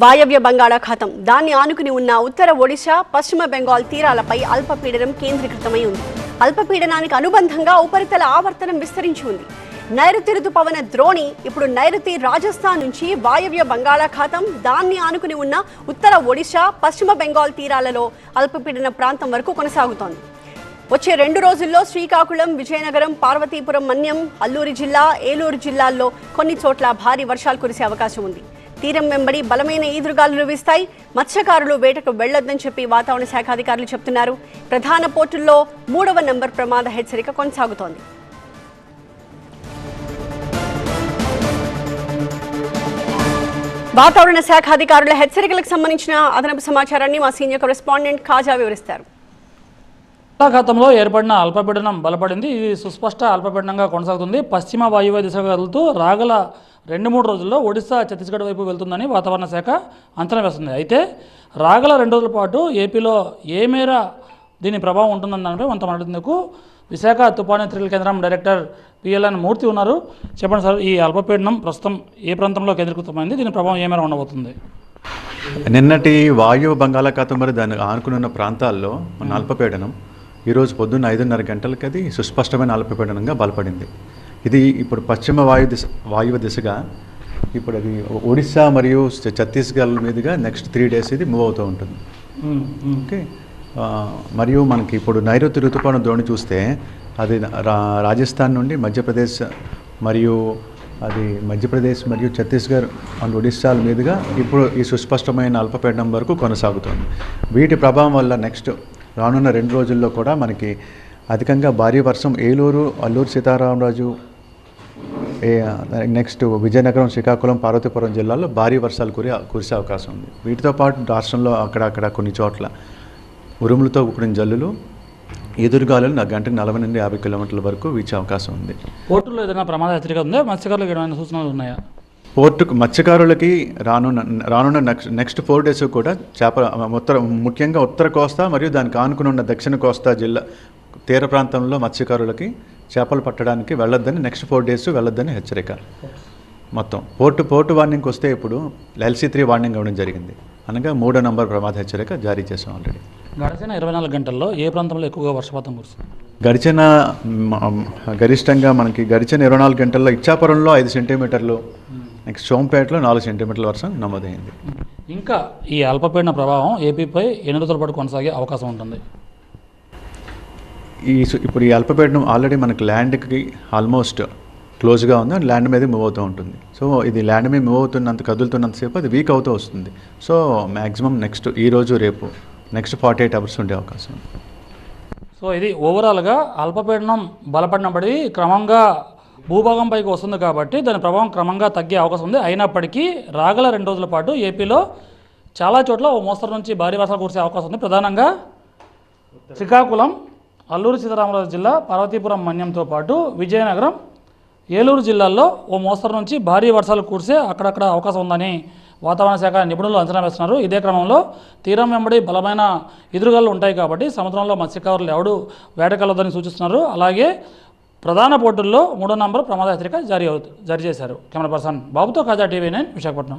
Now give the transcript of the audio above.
వాయవ్య బంగాళాఖాతం దాన్ని ఆనుకుని ఉన్న ఉత్తర ఒడిశా పశ్చిమ బెంగాల్ తీరాలపై అల్పపీడనం కేంద్రీకృతమై ఉంది. అల్పపీడనానికి అనుబంధంగా ఉపరితల ఆవర్తనం విస్తరించి ఉంది. నైరుతి రుతుపవన ద్రోణి ఇప్పుడు నైరుతి రాజస్థాన్ నుంచి వాయవ్య బంగాళాఖాతం దాన్ని ఆనుకుని ఉన్న ఉత్తర ఒడిశా పశ్చిమ బెంగాల్ తీరాలలో అల్పపీడన ప్రాంతం వరకు కొనసాగుతోంది. వచ్చే 2 రోజుల్లో శ్రీకాకుళం, విజయనగరం, పార్వతీపురం, మన్యం, అల్లూరి జిల్లా, ఏలూరు జిల్లాల్లో కొన్ని చోట్ల భారీ వర్షాలు కురిసే అవకాశం ఉంది. తీరం వెంబడి బలమైన ఈదురుగాలులు వీస్తాయి. మత్స్యకారులు వేటకు వెళ్లొద్దని చెప్పి వాతావరణ శాఖ అధికారులు చెబుతున్నారు. ప్రధాన పోర్టుల్లో 3వ నంబర్ ప్రమాద హెచ్చరిక కొనసాగుతోంది. వాతావరణ శాఖ అధికారుల హెచ్చరికలకు సంబంధించిన అదనపు సమాచారాన్ని మా సీనియర్ కరెస్పాండెంట్ ఖాజా వివరిస్తారు. బంగాళాఖాతంలో ఏర్పడిన అల్పపీడనం బలపడింది. ఇది సుస్పష్ట అల్పపీడనంగా కొనసాగుతుంది. పశ్చిమ వాయువ్య దిశగా వెళ్తూ రాగల 2-3 రోజుల్లో ఒడిశా, ఛత్తీస్గఢ్ వైపు వెళ్తుందని వాతావరణ శాఖ అంచనా వేస్తుంది. అయితే రాగల 2 రోజుల పాటు ఏపీలో ఏ మేర దీని ప్రభావం ఉంటుందన్న దానిపై కొంత మాట్లాడేందుకు విశాఖ తుఫాను హెచ్చరికల కేంద్రం డైరెక్టర్ పిఎల్ఎన్ మూర్తి ఉన్నారు. చెప్పండి సార్, ఈ అల్పపీడనం ప్రస్తుతం ఏ ప్రాంతంలో కేంద్రీకృతమైంది? దీని ప్రభావం ఏ మేర ఉండబోతుంది? నిన్నటి వాయువ బంగాళాఖాతం మరి దాన్ని ఆనుకున్న ప్రాంతాల్లో మన అల్పపీడనం ఈరోజు పొద్దున్న 5:30 గంటలకి అది సుస్పష్టమైన అల్పపీడనంగా బలపడింది. ఇది ఇప్పుడు పశ్చిమ వాయువ్య దిశగా ఇప్పుడు అది ఒడిశా మరియు ఛత్తీస్గఢ్ మీదుగా నెక్స్ట్ 3 days ఇది మూవ్ అవుతూ ఉంటుంది. ఓకే, మరియు మనకి ఇప్పుడు నైరుతి ఋతుపవన ద్రోణి చూస్తే అది రాజస్థాన్ నుండి మధ్యప్రదేశ్ మరియు ఛత్తీస్గఢ్ అండ్ ఒడిశాల మీదుగా ఇప్పుడు ఈ సుస్పష్టమైన అల్పపీడనం వరకు కొనసాగుతుంది. వీటి ప్రభావం వల్ల నెక్స్ట్ రానున్న 2 రోజుల్లో కూడా మనకి అధికంగా భారీ వర్షం ఏలూరు, అల్లూరు సీతారామరాజు, నెక్స్ట్ విజయనగరం, శ్రీకాకుళం, పార్వతీపురం జిల్లాల్లో భారీ వర్షాలు కురిసే అవకాశం ఉంది. వీటితో పాటు రాష్ట్రంలో అక్కడక్కడ కొన్ని చోట్ల ఉరుములతో కూడిన జల్లులు, ఎదురుగాలులు గంటకు 40 నుండి 50 కిలోమీటర్ల వరకు వీచే అవకాశం ఉంది. పోర్టులో ఏదైనా ప్రమాద హెచ్చరిక ఉందా? మత్స్యకారులకు ఏమైనా సూచనలు ఉన్నాయా? మత్స్యకారులకి రానున్న నెక్స్ట్ 4 days కూడా ముఖ్యంగా ఉత్తర కోస్తా మరియు దానికి ఆనుకుని ఉన్న దక్షిణ కోస్తా జిల్లా తీర ప్రాంతంలో మత్స్యకారులకి చేపలు పట్టడానికి వెళ్ళొద్దని నెక్స్ట్ 4 days వెళ్ళొద్దని హెచ్చరిక. మొత్తం పోర్టు వార్నింగ్కి వస్తే ఇప్పుడు LC3 వార్నింగ్ ఇవ్వడం జరిగింది. అనగా 3వ నంబర్ ప్రమాద హెచ్చరిక జారీ చేసాం ఆల్రెడీ. గడిచిన 24 గంటల్లో ఏ ప్రాంతంలో ఎక్కువగా వర్షపాతం కురుస్తుంది? గరిష్టంగా మనకి గడిచిన 24 గంటల్లో ఇచ్చాపురంలో 5 సెంటీమీటర్లు, నెక్స్ట్ సోంపేటలో 4 సెంటీమీటర్ల వర్షం నమోదైంది. ఇంకా ఈ అల్పపీడన ప్రభావం ఏపీపై ఎన్ని రోజుల పాటు కొనసాగే అవకాశం ఉంటుంది? ఇప్పుడు ఈ అల్పపీడనం ఆల్రెడీ మనకి ల్యాండ్కి ఆల్మోస్ట్ క్లోజ్గా ఉంది, ల్యాండ్ మీద మూవ్ అవుతూ ఉంటుంది. సో ఇది ల్యాండ్ మీద మూవ్ అవుతున్నంత కదులుతున్నంతసేపు అది వీక్ అవుతూ వస్తుంది. సో మ్యాక్సిమం నెక్స్ట్ ఈరోజు రేపు నెక్స్ట్ 48 hours ఉండే అవకాశం ఉంది. సో ఇది ఓవరాల్గా అల్పపీడనం బలపడినప్పటి క్రమంగా భూభాగంపైకి వస్తుంది కాబట్టి దాని ప్రభావం క్రమంగా తగ్గే అవకాశం ఉంది. అయినప్పటికీ రాగల 2 రోజుల పాటు ఏపీలో చాలా చోట్ల ఓ మోస్తరు నుంచి భారీ వర్షాలు కురిసే అవకాశం ఉంది. ప్రధానంగా శ్రీకాకుళం, అల్లూరు సీతారామరాజు జిల్లా, పార్వతీపురం, మన్యంతో పాటు విజయనగరం, ఏలూరు జిల్లాల్లో ఓ మోస్తరు నుంచి భారీ వర్షాలు కురిసే అక్కడక్కడ అవకాశం ఉందని వాతావరణ శాఖ నిపుణులు అంచనా వేస్తున్నారు. ఇదే క్రమంలో తీరం వెంబడి బలమైన ఎదురుగాలు ఉంటాయి కాబట్టి సముద్రంలో మత్స్యకారులు ఎవడు వేటకెళ్ళొద్దని సూచిస్తున్నారు. అలాగే ప్రధాన పోర్టుల్లో 3వ నంబర్ ప్రమాద హెచ్చరిక జారీ చేశారు. కెమెరా పర్సన్ బాబుతో ఖాజా, TV9 విశాఖపట్నం.